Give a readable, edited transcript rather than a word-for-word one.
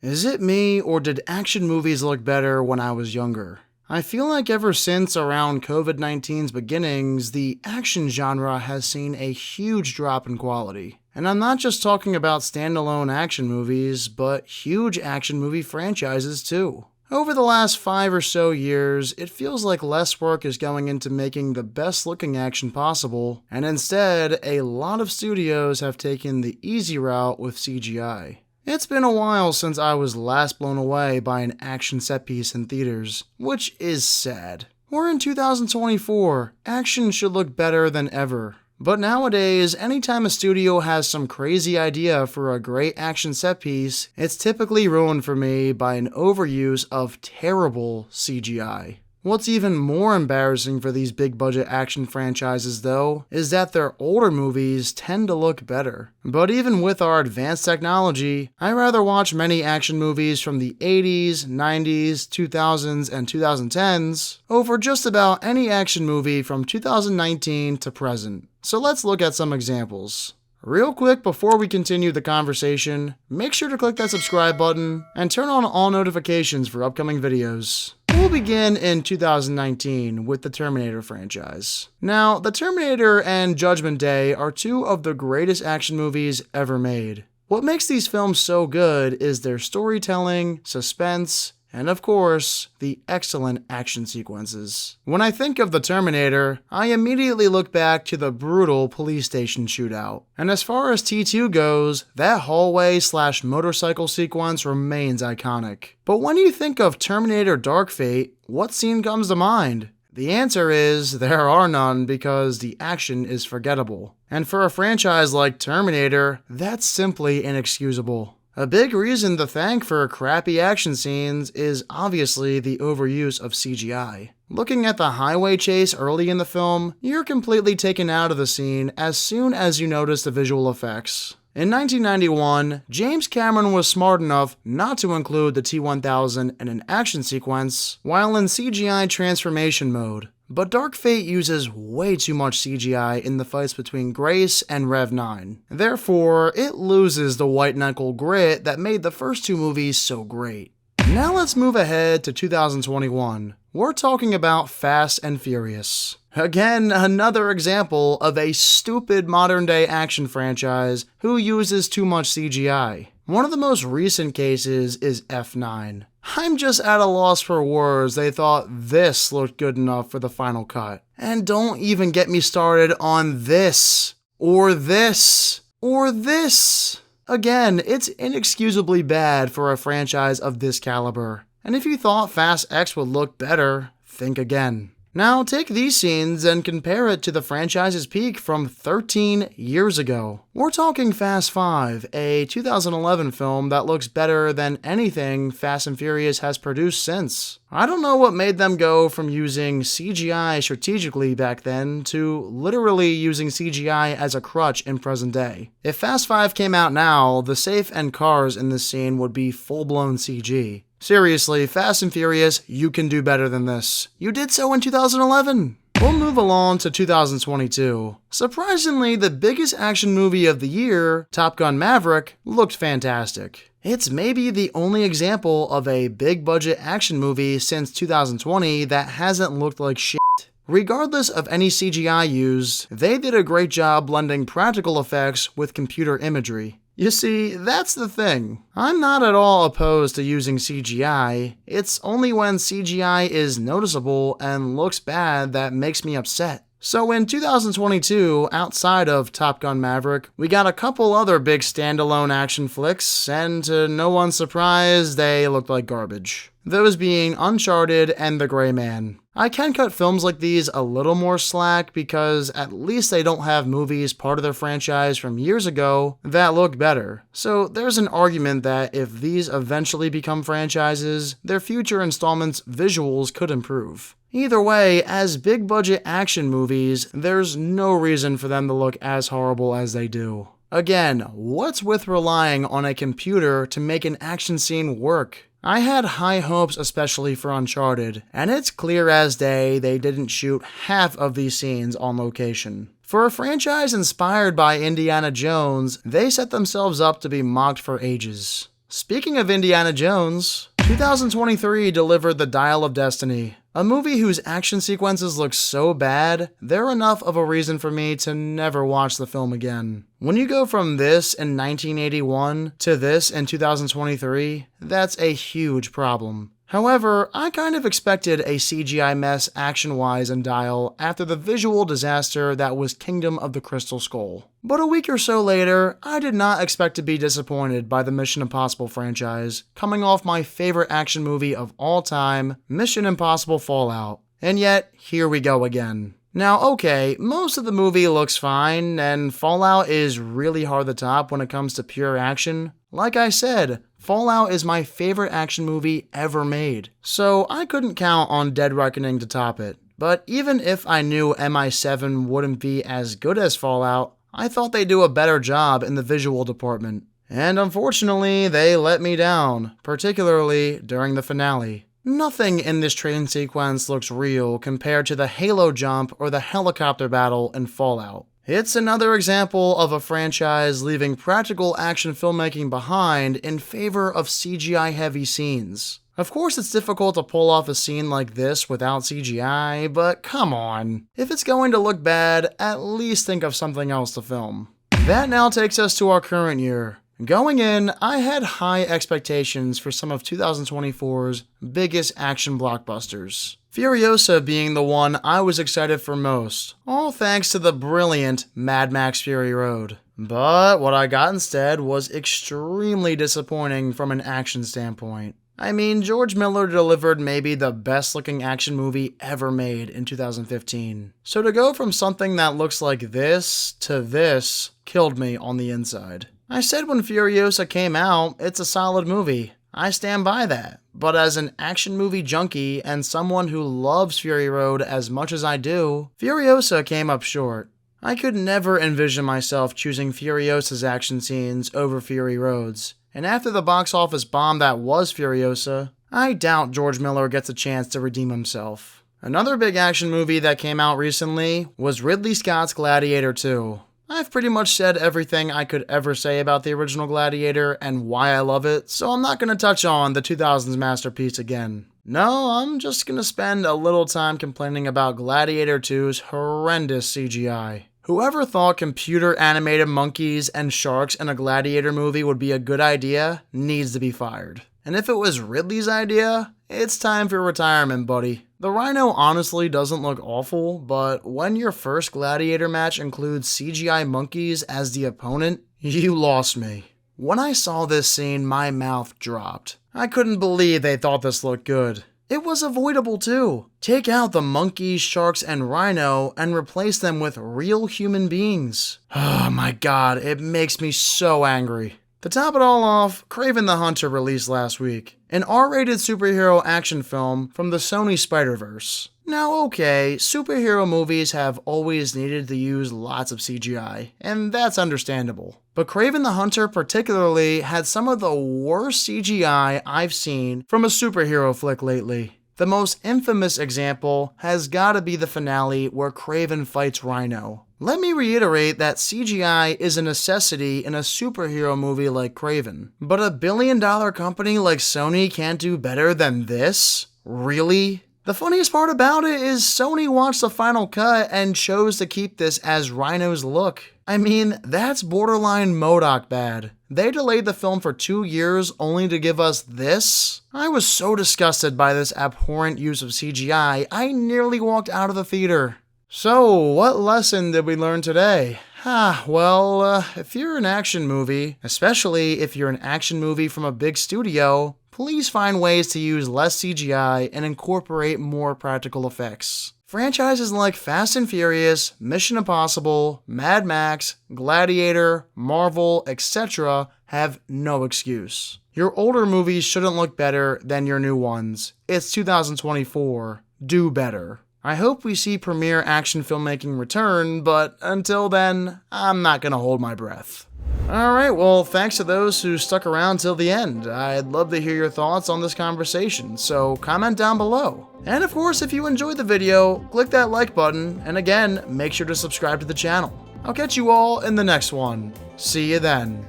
Is it me, or did action movies look better when I was younger? I feel like ever since around COVID-19's beginnings, the action genre has seen a huge drop in quality. And I'm not just talking about standalone action movies, but huge action movie franchises too. Over the last 5 or so years, it feels like less work is going into making the best looking action possible, and instead, a lot of studios have taken the easy route with CGI. It's been a while since I was last blown away by an action set piece in theaters, which is sad. We're in 2024, action should look better than ever. But nowadays, anytime a studio has some crazy idea for a great action set piece, it's typically ruined for me by an overuse of terrible CGI. What's even more embarrassing for these big budget action franchises though, is that their older movies tend to look better. But even with our advanced technology, I rather watch many action movies from the 80s, 90s, 2000s, and 2010s over just about any action movie from 2019 to present. So let's look at some examples. Real quick before we continue the conversation, make sure to click that subscribe button and turn on all notifications for upcoming videos. We'll begin in 2019 with the Terminator franchise. Now, The Terminator and Judgment Day are two of the greatest action movies ever made. What makes these films so good is their storytelling, suspense, and of course, the excellent action sequences. When I think of The Terminator, I immediately look back to the brutal police station shootout. And as far as T2 goes, that hallway/motorcycle sequence remains iconic. But when you think of Terminator Dark Fate, what scene comes to mind? The answer is there are none because the action is forgettable. And for a franchise like Terminator, that's simply inexcusable. A big reason to thank for crappy action scenes is obviously the overuse of CGI. Looking at the highway chase early in the film, you're completely taken out of the scene as soon as you notice the visual effects. In 1991, James Cameron was smart enough not to include the T-1000 in an action sequence while in CGI transformation mode. But Dark Fate uses way too much CGI in the fights between Grace and Rev 9. Therefore, it loses the white-knuckle grit that made the first two movies so great. Now let's move ahead to 2021. We're talking about Fast and Furious. Again, another example of a stupid modern-day action franchise who uses too much CGI. One of the most recent cases is F9. I'm just at a loss for words. They thought this looked good enough for the final cut. And don't even get me started on this, or this, or this. Again, it's inexcusably bad for a franchise of this caliber. And if you thought Fast X would look better, think again. Now take these scenes and compare it to the franchise's peak from 13 years ago. We're talking Fast 5, a 2011 film that looks better than anything Fast and Furious has produced since. I don't know what made them go from using CGI strategically back then to literally using CGI as a crutch in present day. If Fast 5 came out now, the safe and cars in this scene would be full-blown CG. Seriously, Fast and Furious, you can do better than this. You did so in 2011. We'll move along to 2022. Surprisingly, the biggest action movie of the year, Top Gun: Maverick, looked fantastic. It's maybe the only example of a big budget action movie since 2020 that hasn't looked like shit. Regardless of any CGI used, they did a great job blending practical effects with computer imagery. You see, that's the thing. I'm not at all opposed to using CGI. It's only when CGI is noticeable and looks bad that makes me upset. So in 2022, outside of Top Gun: Maverick, we got a couple other big standalone action flicks, and to no one's surprise, they looked like garbage. Those being Uncharted and The Gray Man. I can cut films like these a little more slack because at least they don't have movies part of their franchise from years ago that look better. So there's an argument that if these eventually become franchises, their future installments' visuals could improve. Either way, as big budget action movies, there's no reason for them to look as horrible as they do. Again, what's with relying on a computer to make an action scene work? I had high hopes especially for Uncharted, and it's clear as day they didn't shoot half of these scenes on location. For a franchise inspired by Indiana Jones, they set themselves up to be mocked for ages. Speaking of Indiana Jones, 2023 delivered The Dial of Destiny, a movie whose action sequences look so bad, they're enough of a reason for me to never watch the film again. When you go from this in 1981 to this in 2023, that's a huge problem. However, I kind of expected a CGI mess action-wise in Dial after the visual disaster that was Kingdom of the Crystal Skull. But a week or so later, I did not expect to be disappointed by the Mission Impossible franchise, coming off my favorite action movie of all time, Mission Impossible Fallout. And yet, here we go again. Now, okay, most of the movie looks fine, and Fallout is really hard to top when it comes to pure action. Like I said, Fallout is my favorite action movie ever made, so I couldn't count on Dead Reckoning to top it. But even if I knew MI7 wouldn't be as good as Fallout, I thought they'd do a better job in the visual department. And unfortunately, they let me down, particularly during the finale. Nothing in this train sequence looks real compared to the Halo jump or the helicopter battle in Fallout. It's another example of a franchise leaving practical action filmmaking behind in favor of CGI-heavy scenes. Of course, it's difficult to pull off a scene like this without CGI, but come on. If it's going to look bad, at least think of something else to film. That now takes us to our current year. Going in, I had high expectations for some of 2024's biggest action blockbusters. Furiosa being the one I was excited for most, all thanks to the brilliant Mad Max Fury Road. But what I got instead was extremely disappointing from an action standpoint. I mean, George Miller delivered maybe the best looking action movie ever made in 2015. So to go from something that looks like this to this killed me on the inside. I said when Furiosa came out, it's a solid movie. I stand by that. But as an action movie junkie and someone who loves Fury Road as much as I do, Furiosa came up short. I could never envision myself choosing Furiosa's action scenes over Fury Road's. And after the box office bomb that was Furiosa, I doubt George Miller gets a chance to redeem himself. Another big action movie that came out recently was Ridley Scott's Gladiator 2. I've pretty much said everything I could ever say about the original Gladiator and why I love it, so I'm not going to touch on the 2000s masterpiece again. No, I'm just going to spend a little time complaining about Gladiator 2's horrendous CGI. Whoever thought computer animated monkeys and sharks in a Gladiator movie would be a good idea needs to be fired. And if it was Ridley's idea, it's time for retirement, buddy. The Rhino honestly doesn't look awful, but when your first Gladiator match includes CGI monkeys as the opponent, you lost me. When I saw this scene, my mouth dropped. I couldn't believe they thought this looked good. It was avoidable too. Take out the monkeys, sharks, and rhino and replace them with real human beings. Oh my god, it makes me so angry. To top it all off, Kraven the Hunter released last week, an R-rated superhero action film from the Sony Spider-Verse. Now okay, superhero movies have always needed to use lots of CGI, and that's understandable. But Kraven the Hunter particularly had some of the worst CGI I've seen from a superhero flick lately. The most infamous example has gotta be the finale where Kraven fights Rhino. Let me reiterate that CGI is a necessity in a superhero movie like Kraven. But a billion-dollar company like Sony can't do better than this? Really? The funniest part about it is Sony watched the final cut and chose to keep this as Rhino's look. I mean, that's borderline MODOK bad. They delayed the film for 2 years only to give us this? I was so disgusted by this abhorrent use of CGI, I nearly walked out of the theater. So, what lesson did we learn today? If you're an action movie, especially if you're an action movie from a big studio, please find ways to use less CGI and incorporate more practical effects. Franchises like Fast and Furious, Mission Impossible, Mad Max, Gladiator, Marvel, etc. have no excuse. Your older movies shouldn't look better than your new ones. It's 2024. Do better. I hope we see premier action filmmaking return, but until then, I'm not gonna hold my breath. Alright, well, thanks to those who stuck around till the end. I'd love to hear your thoughts on this conversation, so comment down below. And of course, if you enjoyed the video, click that like button, and again, make sure to subscribe to the channel. I'll catch you all in the next one. See you then.